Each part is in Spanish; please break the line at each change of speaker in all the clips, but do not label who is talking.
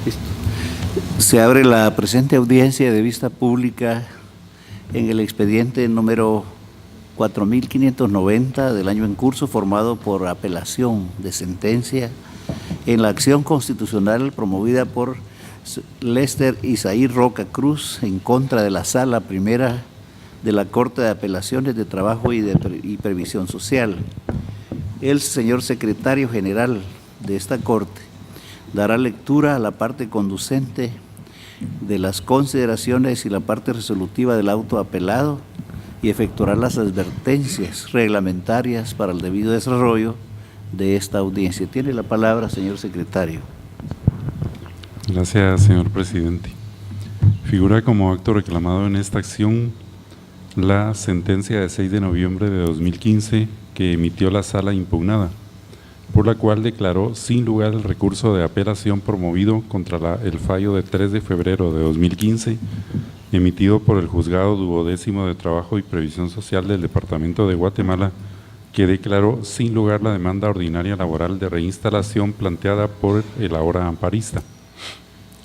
Listo. Se abre la presente audiencia de vista pública en el expediente número 4590 del año en curso, formado por apelación de sentencia en la acción constitucional promovida por Lester Isaí Roca Cruz en contra de la Sala Primera de la Corte de Apelaciones de Trabajo y Previsión Social. El señor secretario general de esta Corte dará lectura a la parte conducente de las consideraciones y la parte resolutiva del auto apelado y efectuará las advertencias reglamentarias para el debido desarrollo de esta audiencia. Tiene la palabra, señor secretario.
Gracias, señor presidente. Figura como acto reclamado en esta acción la sentencia de 6 de noviembre de 2015 que emitió la sala impugnada, por la cual declaró sin lugar el recurso de apelación promovido contra el fallo de 3 de febrero de 2015, emitido por el Juzgado 12º de Trabajo y Previsión Social del Departamento de Guatemala, que declaró sin lugar la demanda ordinaria laboral de reinstalación planteada por el ahora amparista.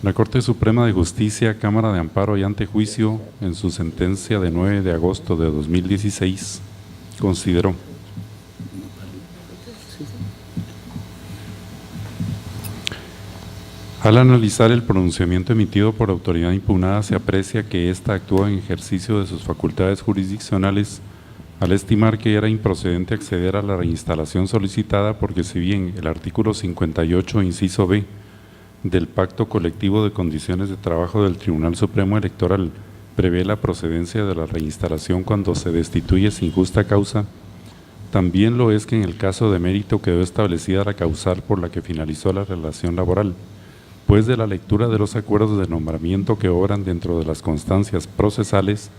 La Corte Suprema de Justicia, Cámara de Amparo y Antejuicio, en su sentencia de 9 de agosto de 2016, consideró: al analizar el pronunciamiento emitido por autoridad impugnada, se aprecia que ésta actúa en ejercicio de sus facultades jurisdiccionales al estimar que era improcedente acceder a la reinstalación solicitada, porque si bien el artículo 58, inciso B, del Pacto Colectivo de Condiciones de Trabajo del Tribunal Supremo Electoral prevé la procedencia de la reinstalación cuando se destituye sin justa causa, también lo es que en el caso de mérito quedó establecida la causal por la que finalizó la relación laboral, pues de la lectura de los acuerdos de nombramiento que obran dentro de las constancias procesales,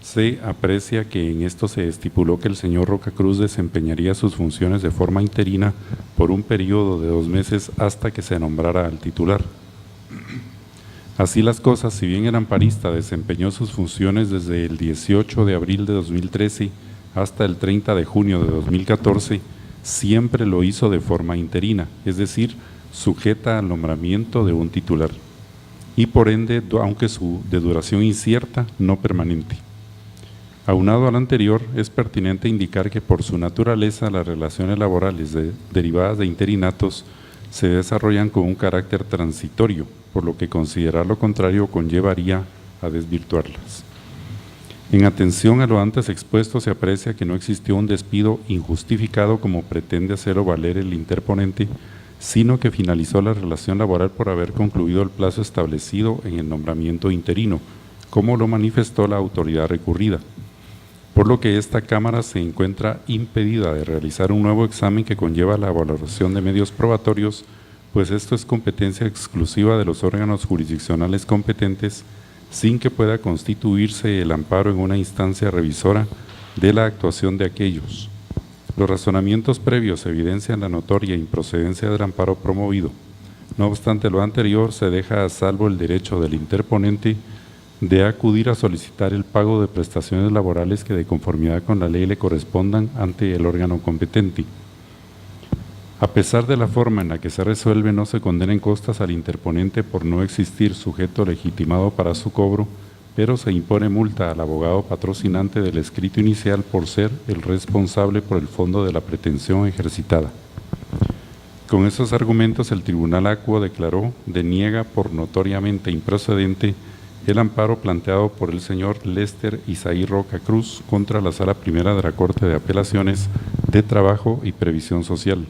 se aprecia que en esto se estipuló que el señor Roca Cruz desempeñaría sus funciones de forma interina por un periodo de 2 meses hasta que se nombrara al titular. Así las cosas, si bien el amparista desempeñó sus funciones desde el 18 de abril de 2013 hasta el 30 de junio de 2014, siempre lo hizo de forma interina, es decir, sujeta al nombramiento de un titular, y por ende, aunque de duración incierta, no permanente. Aunado al anterior, es pertinente indicar que por su naturaleza las relaciones laborales derivadas de interinatos se desarrollan con un carácter transitorio, por lo que considerar lo contrario conllevaría a desvirtuarlas. En atención a lo antes expuesto, se aprecia que no existió un despido injustificado como pretende hacerlo valer el interponente, sino que finalizó la relación laboral por haber concluido el plazo establecido en el nombramiento interino, como lo manifestó la autoridad recurrida, por lo que esta Cámara se encuentra impedida de realizar un nuevo examen que conlleva la valoración de medios probatorios, pues esto es competencia exclusiva de los órganos jurisdiccionales competentes, sin que pueda constituirse el amparo en una instancia revisora de la actuación de aquellos. Los razonamientos previos evidencian la notoria improcedencia del amparo promovido. No obstante lo anterior, se deja a salvo el derecho del interponente de acudir a solicitar el pago de prestaciones laborales que de conformidad con la ley le correspondan ante el órgano competente. A pesar de la forma en la que se resuelve, no se condenen costas al interponente por no existir sujeto legitimado para su cobro, pero se impone multa al abogado patrocinante del escrito inicial por ser el responsable por el fondo de la pretensión ejercitada. Con esos argumentos, el Tribunal Acuo declaró deniega por notoriamente improcedente el amparo planteado por el señor Lester Isaí Roca Cruz contra la Sala Primera de la Corte de Apelaciones de Trabajo y Previsión Social.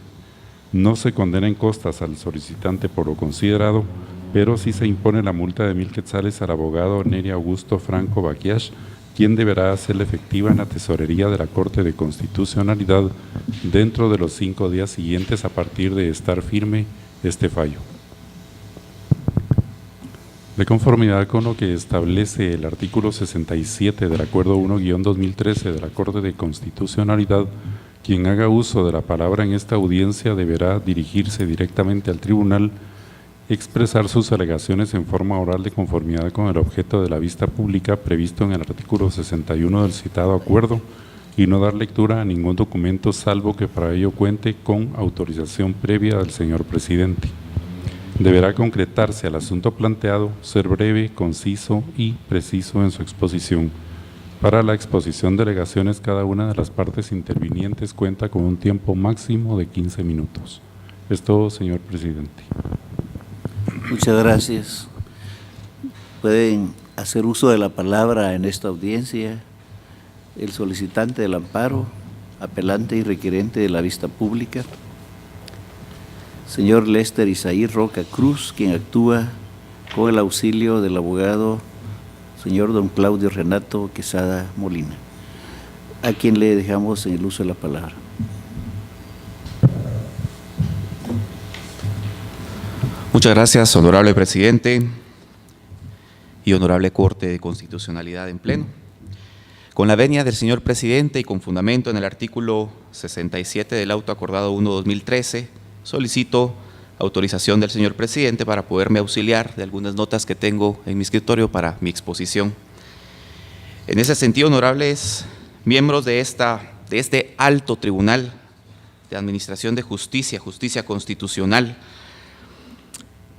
No se condena en costas al solicitante por lo considerado, pero sí se impone la multa de 1,000 quetzales al abogado Neri Augusto Franco Baquiash, quien deberá hacerla efectiva en la tesorería de la Corte de Constitucionalidad dentro de los 5 días siguientes a partir de estar firme este fallo. De conformidad con lo que establece el artículo 67 del Acuerdo 1-2013 de la Corte de Constitucionalidad, quien haga uso de la palabra en esta audiencia deberá dirigirse directamente al tribunal, expresar sus alegaciones en forma oral de conformidad con el objeto de la vista pública previsto en el artículo 61 del citado acuerdo y no dar lectura a ningún documento salvo que para ello cuente con autorización previa del señor presidente. deberá concretarse al asunto planteado, ser breve, conciso y preciso en su exposición. Para la exposición de alegaciones, cada una de las partes intervinientes cuenta con un tiempo máximo de 15 minutos. Es todo, señor presidente.
Muchas gracias. Pueden hacer uso de la palabra en esta audiencia el solicitante del amparo, apelante y requerente de la vista pública, señor Lester Isaí Roca Cruz, quien actúa con el auxilio del abogado señor don Claudio Renato Quesada Molina, a quien le dejamos en el uso de la palabra.
Muchas gracias, honorable presidente y honorable Corte de Constitucionalidad en pleno. Con la venia del señor presidente y con fundamento en el artículo 67 del auto acordado 1/2013, solicito autorización del señor presidente para poderme auxiliar de algunas notas que tengo en mi escritorio para mi exposición. En ese sentido, honorables miembros de este alto tribunal de administración de justicia, justicia constitucional,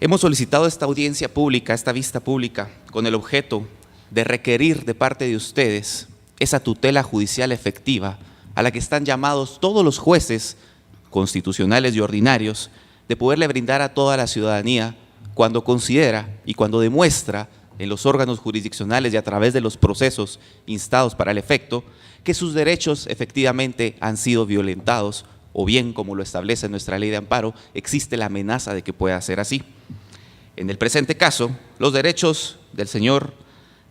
hemos solicitado esta audiencia pública, esta vista pública, con el objeto de requerir de parte de ustedes esa tutela judicial efectiva a la que están llamados todos los jueces constitucionales y ordinarios de poderle brindar a toda la ciudadanía cuando considera y cuando demuestra en los órganos jurisdiccionales y a través de los procesos instados para el efecto que sus derechos efectivamente han sido violentados o bien, como lo establece nuestra ley de amparo, existe la amenaza de que pueda ser así. En el presente caso, los derechos del señor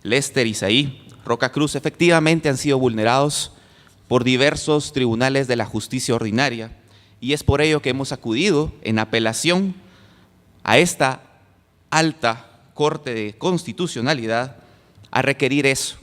Lester Isaí Roca Cruz efectivamente han sido vulnerados por diversos tribunales de la justicia ordinaria y es por ello que hemos acudido en apelación a esta alta Corte de Constitucionalidad a requerir eso,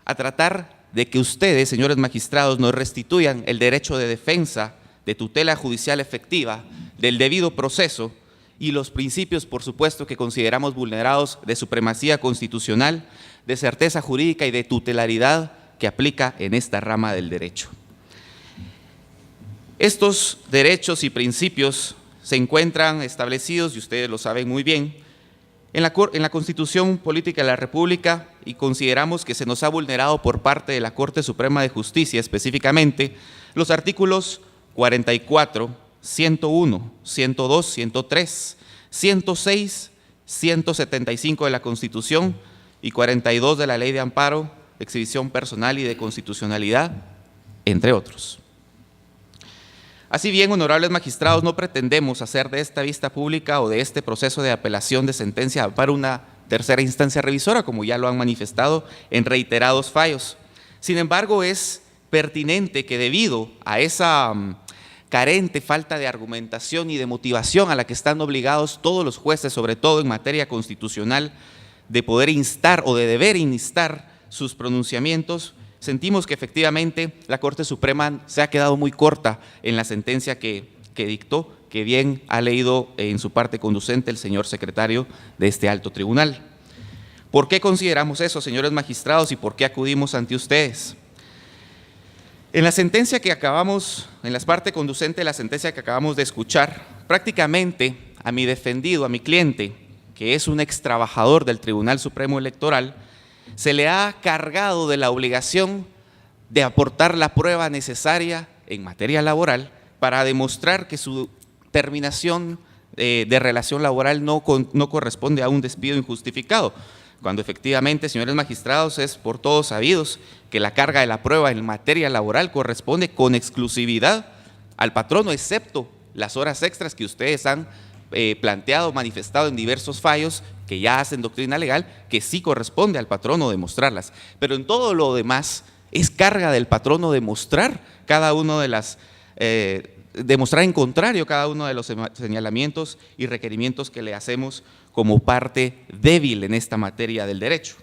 a tratar de que ustedes, señores magistrados, nos restituyan el derecho de defensa, de tutela judicial efectiva, del debido proceso y los principios, por supuesto, que consideramos vulnerados de supremacía constitucional, de certeza jurídica y de tutelaridad que aplica en esta rama del derecho. Estos derechos y principios se encuentran establecidos, y ustedes lo saben muy bien, en la Constitución Política de la República, y consideramos que se nos ha vulnerado por parte de la Corte Suprema de Justicia, específicamente los artículos 44, 101, 102, 103, 106, 175 de la Constitución y 42 de la Ley de Amparo, de Exhibición Personal y de Constitucionalidad, entre otros. Así bien, honorables magistrados, no pretendemos hacer de esta vista pública o de este proceso de apelación de sentencia de amparo una tercera instancia revisora, como ya lo han manifestado en reiterados fallos. Sin embargo, es pertinente que debido a esa carente falta de argumentación y de motivación a la que están obligados todos los jueces, sobre todo en materia constitucional, de poder instar o de deber instar sus pronunciamientos, sentimos que efectivamente la Corte Suprema se ha quedado muy corta en la sentencia que dictó, que bien ha leído en su parte conducente el señor secretario de este alto tribunal. ¿Por qué consideramos eso, señores magistrados, y por qué acudimos ante ustedes? En la sentencia que acabamos, en la parte conducente de la sentencia que acabamos de escuchar, prácticamente a mi defendido, a mi cliente, que es un ex trabajador del Tribunal Supremo Electoral, se le ha cargado de la obligación de aportar la prueba necesaria en materia laboral para demostrar que su terminación de relación laboral no corresponde a un despido injustificado, cuando efectivamente, señores magistrados, es por todos sabidos que la carga de la prueba en materia laboral corresponde con exclusividad al patrono, excepto las horas extras que ustedes han planteado, manifestado en diversos fallos que ya hacen doctrina legal, que sí corresponde al patrono demostrarlas. Pero en todo lo demás es carga del patrono demostrar cada uno de las, demostrar en contrario cada uno de los señalamientos y requerimientos que le hacemos como parte débil en esta materia del derecho.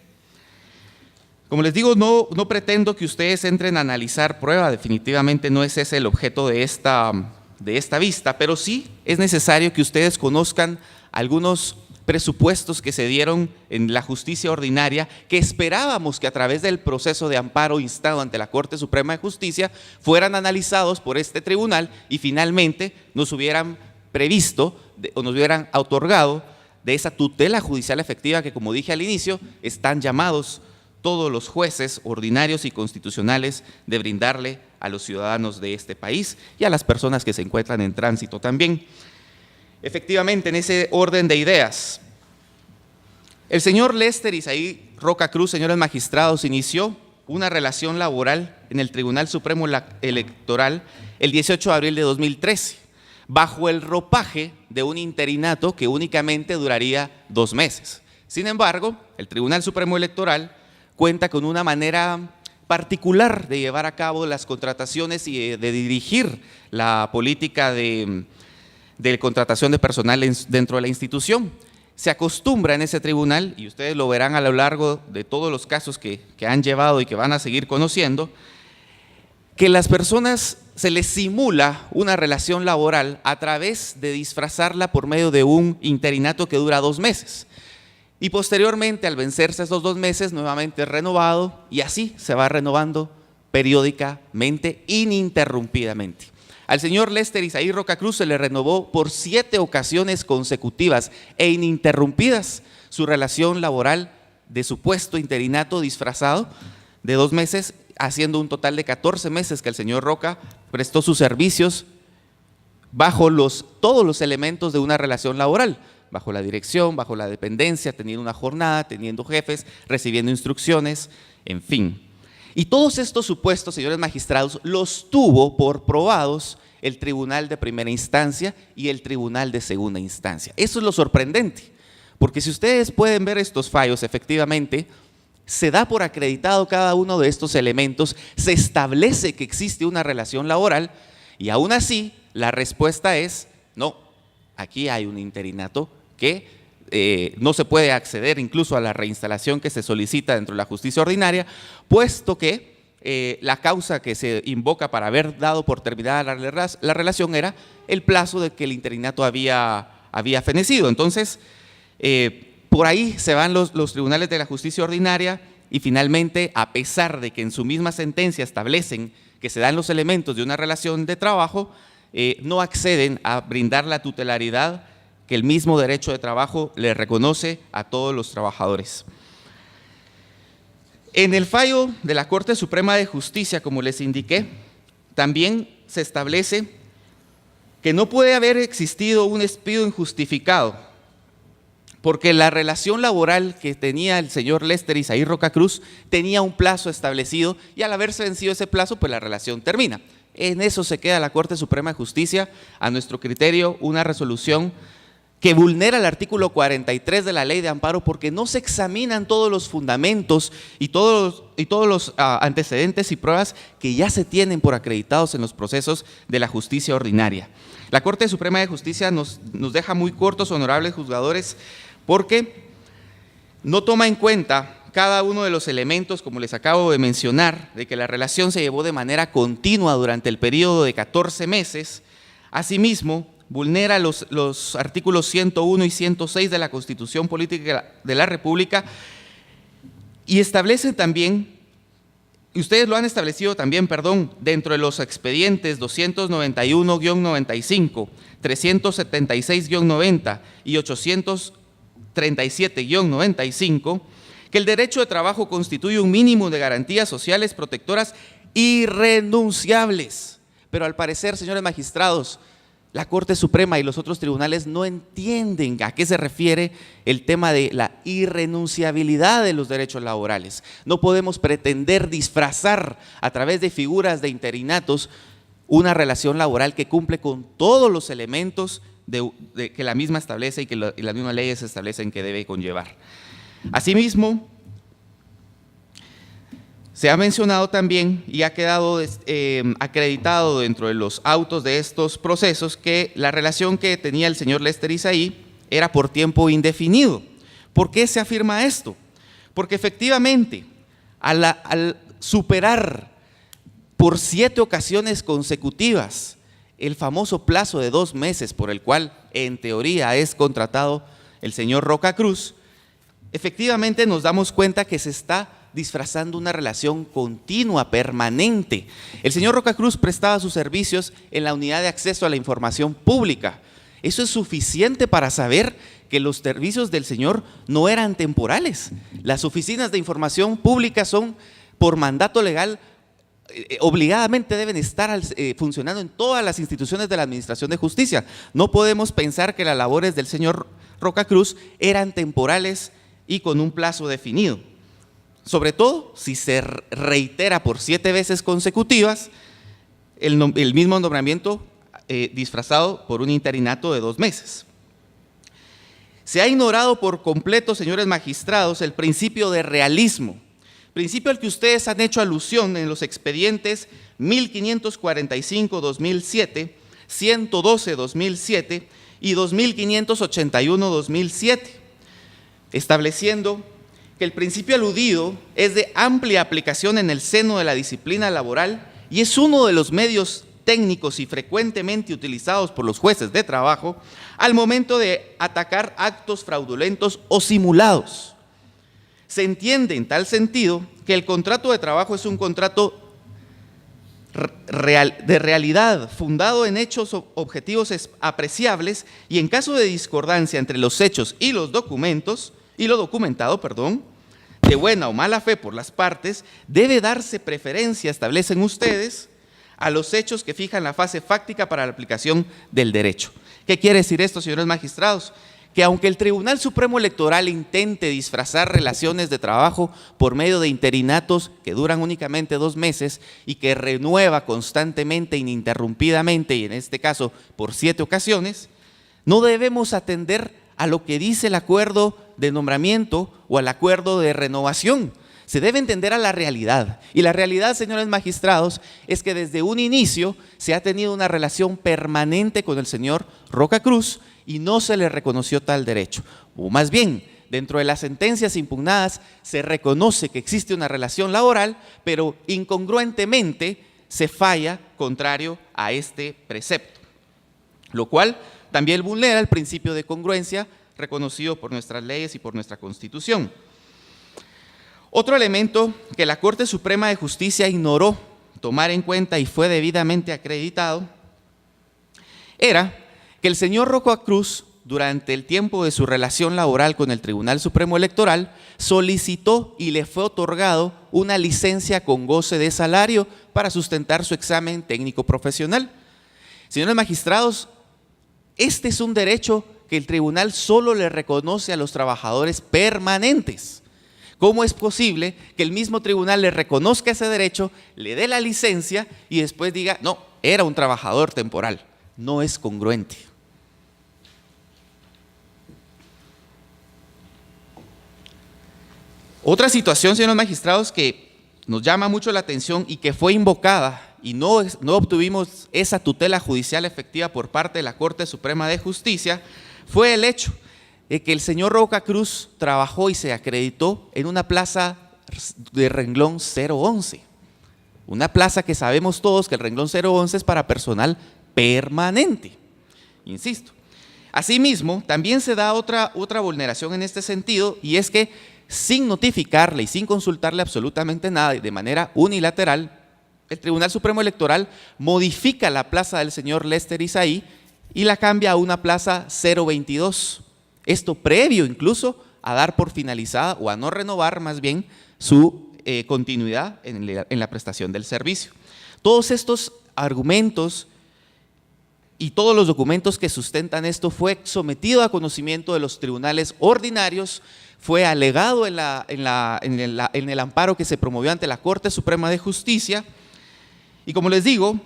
Como les digo, no pretendo que ustedes entren a analizar prueba, definitivamente no es ese el objeto de esta vista, pero sí es necesario que ustedes conozcan algunos presupuestos que se dieron en la justicia ordinaria, que esperábamos que a través del proceso de amparo instado ante la Corte Suprema de Justicia fueran analizados por este tribunal y finalmente nos hubieran previsto o nos hubieran otorgado de esa tutela judicial efectiva que, como dije al inicio, están llamados todos los jueces ordinarios y constitucionales de brindarle a los ciudadanos de este país y a las personas que se encuentran en tránsito también. Efectivamente, en ese orden de ideas, el señor Lester Isaí Roca Cruz, señores magistrados, inició una relación laboral en el Tribunal Supremo Electoral el 18 de abril de 2013, bajo el ropaje de un interinato que únicamente duraría 2 meses. Sin embargo, el Tribunal Supremo Electoral cuenta con una manera particular de llevar a cabo las contrataciones y de dirigir la política de contratación de personal dentro de la institución. Se acostumbra en ese tribunal, y ustedes lo verán a lo largo de todos los casos que han llevado y que van a seguir conociendo, que las personas se les simula una relación laboral a través de disfrazarla por medio de un interinato que dura 2 meses. Y posteriormente, al vencerse esos 2 meses, nuevamente es renovado, y así se va renovando periódicamente, ininterrumpidamente. Al señor Lester Isaí Roca Cruz se le renovó por 7 ocasiones consecutivas e ininterrumpidas su relación laboral de supuesto interinato disfrazado de 2 meses, haciendo un total de 14 meses que el señor Roca prestó sus servicios bajo todos los elementos de una relación laboral, bajo la dirección, bajo la dependencia, teniendo una jornada, teniendo jefes, recibiendo instrucciones, en fin. Y todos estos supuestos, señores magistrados, los tuvo por probados el Tribunal de Primera Instancia y el Tribunal de Segunda Instancia. Eso es lo sorprendente, porque si ustedes pueden ver estos fallos, efectivamente, se da por acreditado cada uno de estos elementos, se establece que existe una relación laboral, y aún así la respuesta es no, aquí hay un interinato que no se puede acceder incluso a la reinstalación que se solicita dentro de la justicia ordinaria, puesto que la causa que se invoca para haber dado por terminada la relación era el plazo de que el interinato había fenecido. Entonces, por ahí se van los tribunales de la justicia ordinaria, y finalmente, a pesar de que en su misma sentencia establecen que se dan los elementos de una relación de trabajo, no acceden a brindar la tutelaridad que el mismo derecho de trabajo le reconoce a todos los trabajadores. En el fallo de la Corte Suprema de Justicia, como les indiqué, también se establece que no puede haber existido un despido injustificado, porque la relación laboral que tenía el señor Lester Isaí Roca Cruz tenía un plazo establecido, y al haberse vencido ese plazo, pues la relación termina. En eso se queda la Corte Suprema de Justicia, a nuestro criterio, una resolución que vulnera el artículo 43 de la Ley de Amparo, porque no se examinan todos los fundamentos y todos los antecedentes y pruebas que ya se tienen por acreditados en los procesos de la justicia ordinaria. La Corte Suprema de Justicia nos deja muy cortos, honorables juzgadores, porque no toma en cuenta cada uno de los elementos, como les acabo de mencionar, de que la relación se llevó de manera continua durante el periodo de 14 meses. Asimismo, vulnera los artículos 101 y 106 de la Constitución Política de la República, y establece también, y ustedes lo han establecido también, perdón, dentro de los expedientes 291-95, 376-90 y 837-95, que el derecho de trabajo constituye un mínimo de garantías sociales protectoras irrenunciables. Pero al parecer, señores magistrados, la Corte Suprema y los otros tribunales no entienden a qué se refiere el tema de la irrenunciabilidad de los derechos laborales. No podemos pretender disfrazar a través de figuras de interinatos una relación laboral que cumple con todos los elementos que la misma establece y que las mismas leyes establecen que debe conllevar. Asimismo, se ha mencionado también y ha quedado acreditado dentro de los autos de estos procesos que la relación que tenía el señor Lester Isaí era por tiempo indefinido. ¿Por qué se afirma esto? Porque efectivamente, al superar por 7 ocasiones consecutivas el famoso plazo de 2 meses por el cual en teoría es contratado el señor Roca Cruz, efectivamente nos damos cuenta que se está disfrazando una relación continua, permanente. El señor Roca Cruz prestaba sus servicios en la Unidad de Acceso a la Información Pública, Eso es suficiente para saber que los servicios del Señor no eran temporales. Las oficinas de información pública son, por mandato legal, obligadamente deben estar funcionando en todas las instituciones de la Administración de Justicia. No podemos pensar que las labores del señor Roca Cruz eran temporales y con un plazo definido. Sobre todo si se reitera por 7 veces consecutivas el mismo nombramiento disfrazado por un interinato de 2 meses. Se ha ignorado por completo, señores magistrados, el principio de realismo, principio al que ustedes han hecho alusión en los expedientes 1545-2007, 112-2007 y 2581-2007, estableciendo que el principio aludido es de amplia aplicación en el seno de la disciplina laboral y es uno de los medios técnicos y frecuentemente utilizados por los jueces de trabajo al momento de atacar actos fraudulentos o simulados. Se entiende en tal sentido que el contrato de trabajo es un contrato de realidad, fundado en hechos objetivos apreciables y en caso de discordancia entre los hechos y los documentos, y lo documentado, de buena o mala fe por las partes, debe darse preferencia, establecen ustedes, a los hechos que fijan la fase fáctica para la aplicación del derecho. ¿Qué quiere decir esto, señores magistrados? Que aunque el Tribunal Supremo Electoral intente disfrazar relaciones de trabajo por medio de interinatos que duran únicamente 2 meses y que renueva constantemente, ininterrumpidamente, y en este caso por 7 ocasiones, no debemos atender a lo que dice el acuerdo de nombramiento o al acuerdo de renovación. Se debe entender a la realidad. Y la realidad, señores magistrados, es que desde un inicio se ha tenido una relación permanente con el señor Roca Cruz y no se le reconoció tal derecho. O más bien, dentro de las sentencias impugnadas se reconoce que existe una relación laboral, pero incongruentemente se falla contrario a este precepto, lo cual también vulnera el principio de congruencia reconocido por nuestras leyes y por nuestra Constitución. Otro elemento que la Corte Suprema de Justicia ignoró tomar en cuenta y fue debidamente acreditado era que el señor Roca Cruz, durante el tiempo de su relación laboral con el Tribunal Supremo Electoral, solicitó y le fue otorgado una licencia con goce de salario para sustentar su examen técnico profesional. Señores magistrados, este es un derecho que el tribunal solo le reconoce a los trabajadores permanentes. ¿Cómo es posible que el mismo tribunal le reconozca ese derecho, le dé la licencia y después diga, no, era un trabajador temporal? No es congruente. Otra situación, señores magistrados, que nos llama mucho la atención y que fue invocada y no obtuvimos esa tutela judicial efectiva por parte de la Corte Suprema de Justicia, fue el hecho de que el señor Roca Cruz trabajó y se acreditó en una plaza de renglón 011. Una plaza que sabemos todos que el renglón 011 es para personal permanente, insisto. Asimismo, también se da otra vulneración en este sentido, y es que sin notificarle y sin consultarle absolutamente nada y de manera unilateral, el Tribunal Supremo Electoral modifica la plaza del señor Lester Isaí y la cambia a una plaza 022. Esto previo incluso a dar por finalizada o a no renovar más bien su continuidad en la prestación del servicio. Todos estos argumentos y todos los documentos que sustentan esto fue sometido a conocimiento de los tribunales ordinarios, fue alegado en el amparo que se promovió ante la Corte Suprema de Justicia y, como les digo,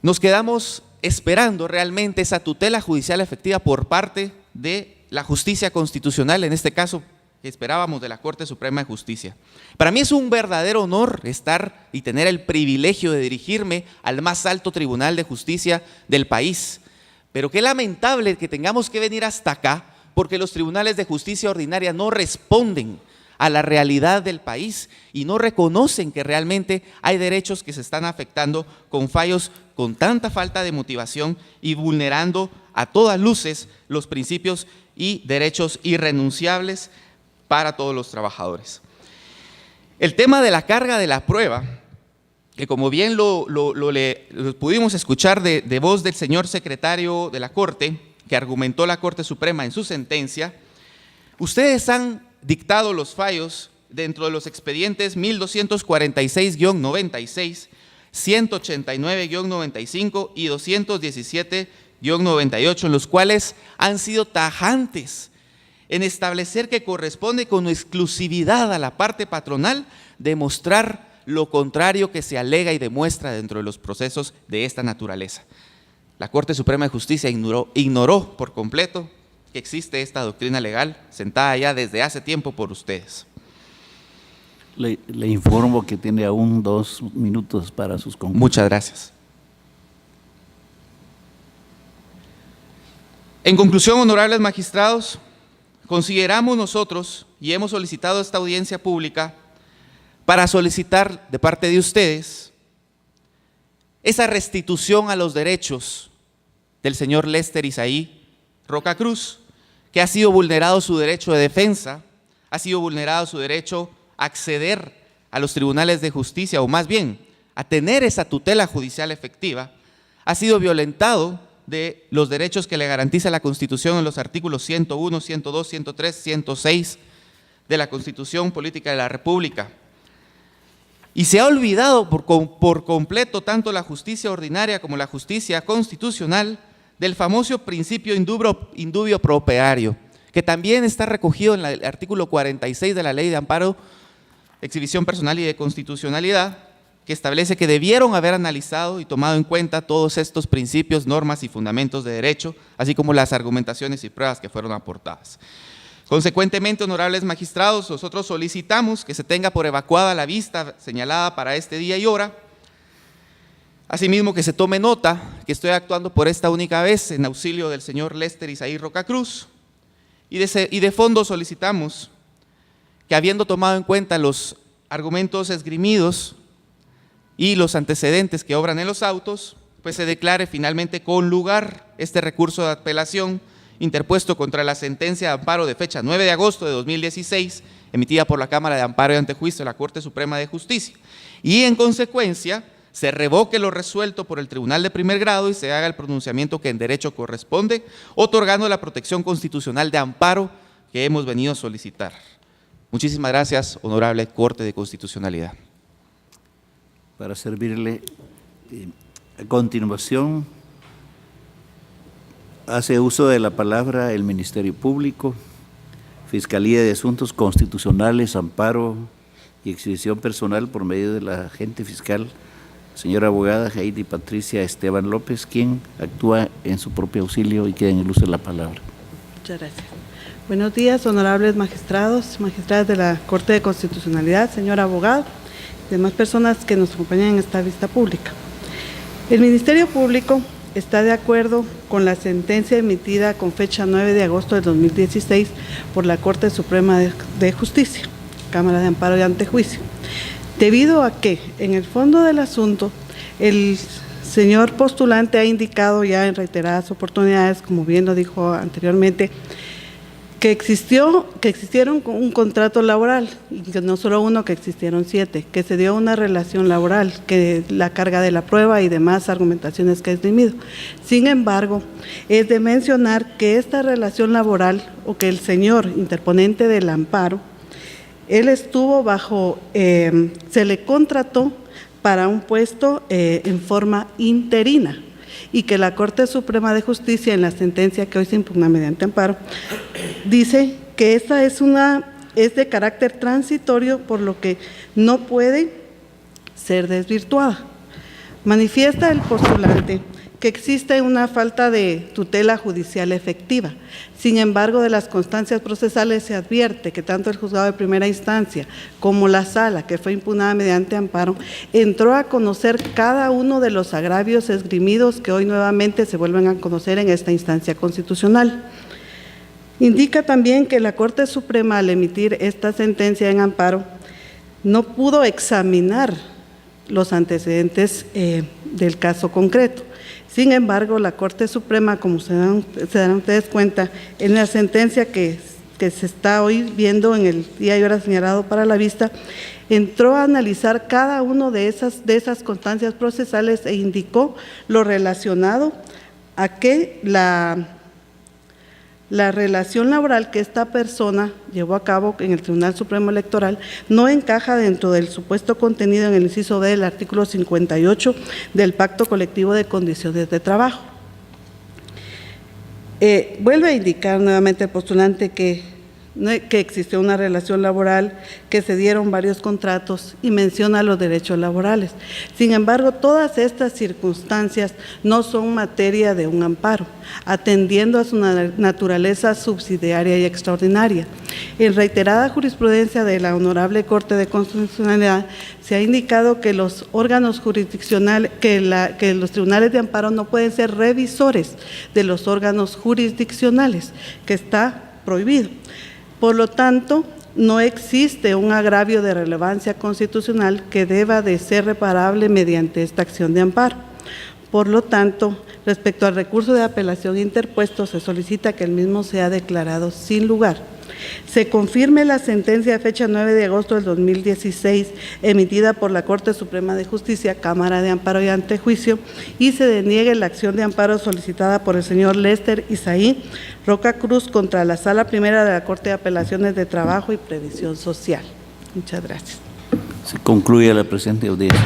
nos quedamos esperando realmente esa tutela judicial efectiva por parte de la justicia constitucional, en este caso que esperábamos de la Corte Suprema de Justicia. Para mí es un verdadero honor estar y tener el privilegio de dirigirme al más alto tribunal de justicia del país, pero qué lamentable que tengamos que venir hasta acá porque los tribunales de justicia ordinaria no responden a la realidad del país y no reconocen que realmente hay derechos que se están afectando con fallos, con tanta falta de motivación y vulnerando a todas luces los principios y derechos irrenunciables para todos los trabajadores. El tema de la carga de la prueba que, como bien lo pudimos escuchar de voz del señor secretario de la Corte, que argumentó la Corte Suprema en su sentencia, ustedes han dictado los fallos dentro de los expedientes 1246-96, 189-95 y 217-98, en los cuales han sido tajantes en establecer que corresponde con exclusividad a la parte patronal demostrar lo contrario que se alega y demuestra dentro de los procesos de esta naturaleza. La Corte Suprema de Justicia ignoró por completo que existe esta doctrina legal sentada ya desde hace tiempo por ustedes.
Le informo que tiene aún 2 minutos para sus conclusiones.
Muchas gracias. En conclusión, honorables magistrados, consideramos nosotros y hemos solicitado esta audiencia pública para solicitar de parte de ustedes esa restitución a los derechos del señor Lester Isaí Roca Cruz, que ha sido vulnerado su derecho de defensa, ha sido vulnerado su derecho a acceder a los tribunales de justicia, o más bien a tener esa tutela judicial efectiva, ha sido violentado de los derechos que le garantiza la Constitución en los artículos 101, 102, 103, 106 de la Constitución Política de la República. Y se ha olvidado por completo tanto la justicia ordinaria como la justicia constitucional del famoso principio indubio pro operario, que también está recogido en el artículo 46 de la Ley de Amparo, Exhibición Personal y de Constitucionalidad, que establece que debieron haber analizado y tomado en cuenta todos estos principios, normas y fundamentos de derecho, así como las argumentaciones y pruebas que fueron aportadas. Consecuentemente, honorables magistrados, nosotros solicitamos que se tenga por evacuada la vista señalada para este día y hora. Asimismo, que se tome nota que estoy actuando por esta única vez en auxilio del señor Lester Isaí Roca Cruz, y de fondo solicitamos que, habiendo tomado en cuenta los argumentos esgrimidos y los antecedentes que obran en los autos, pues se declare finalmente con lugar este recurso de apelación interpuesto contra la sentencia de amparo de fecha 9 de agosto de 2016, emitida por la Cámara de Amparo y Antejuicio de la Corte Suprema de Justicia, y en consecuencia se revoque lo resuelto por el Tribunal de Primer Grado y se haga el pronunciamiento que en derecho corresponde, otorgando la protección constitucional de amparo que hemos venido a solicitar. Muchísimas gracias, honorable Corte de Constitucionalidad.
Para servirle, a continuación, hace uso de la palabra el Ministerio Público, Fiscalía de Asuntos Constitucionales, Amparo y Exhibición Personal por medio de la agente fiscal, señora abogada Heidi Patricia Esteban López, quien actúa en su propio auxilio y queda en el uso de la palabra.
Muchas gracias. Buenos días, honorables magistrados, magistradas de la Corte de Constitucionalidad, señor abogado, y demás personas que nos acompañan en esta vista pública. El Ministerio Público está de acuerdo con la sentencia emitida con fecha 9 de agosto de 2016 por la Corte Suprema de Justicia, Cámara de Amparo y Antejuicio, debido a que, en el fondo del asunto, el señor postulante ha indicado ya en reiteradas oportunidades, como bien lo dijo anteriormente, que existieron un contrato laboral, y que no solo uno, que existieron 7, que se dio una relación laboral, que la carga de la prueba y demás argumentaciones que ha esgrimido. Sin embargo, es de mencionar que esta relación laboral, o que el señor interponente del amparo, él estuvo bajo, se le contrató para un puesto en forma interina, y que la Corte Suprema de Justicia, en la sentencia que hoy se impugna mediante amparo, dice que esta es de carácter transitorio, por lo que no puede ser desvirtuada. Manifiesta el postulante que existe una falta de tutela judicial efectiva. Sin embargo, de las constancias procesales se advierte que tanto el juzgado de primera instancia como la sala, que fue impugnada mediante amparo, entró a conocer cada uno de los agravios esgrimidos que hoy nuevamente se vuelven a conocer en esta instancia constitucional. Indica también que la Corte Suprema, al emitir esta sentencia en amparo, no pudo examinar los antecedentes del caso concreto. Sin embargo, la Corte Suprema, como se dan ustedes cuenta, en la sentencia que que se está hoy viendo en el día y hora señalado para la vista, entró a analizar cada una de esas constancias procesales e indicó lo relacionado a que la relación laboral que esta persona llevó a cabo en el Tribunal Supremo Electoral no encaja dentro del supuesto contenido en el inciso B del artículo 58 del Pacto Colectivo de Condiciones de Trabajo. Vuelve a indicar nuevamente el postulante que existió una relación laboral, que se dieron varios contratos y menciona los derechos laborales. Sin embargo, todas estas circunstancias no son materia de un amparo, atendiendo a su naturaleza subsidiaria y extraordinaria. En reiterada jurisprudencia de la Honorable Corte de Constitucionalidad se ha indicado que los órganos jurisdiccionales, que los tribunales de amparo no pueden ser revisores de los órganos jurisdiccionales, que está prohibido. Por lo tanto, no existe un agravio de relevancia constitucional que deba de ser reparable mediante esta acción de amparo. Por lo tanto, respecto al recurso de apelación interpuesto, se solicita que el mismo sea declarado sin lugar. Se confirme la sentencia de fecha 9 de agosto del 2016 emitida por la Corte Suprema de Justicia, Cámara de Amparo y Antejuicio, y se deniegue la acción de amparo solicitada por el señor Lester Isaí Roca Cruz contra la Sala Primera de la Corte de Apelaciones de Trabajo y Previsión Social. Muchas gracias.
Se concluye la presente audiencia.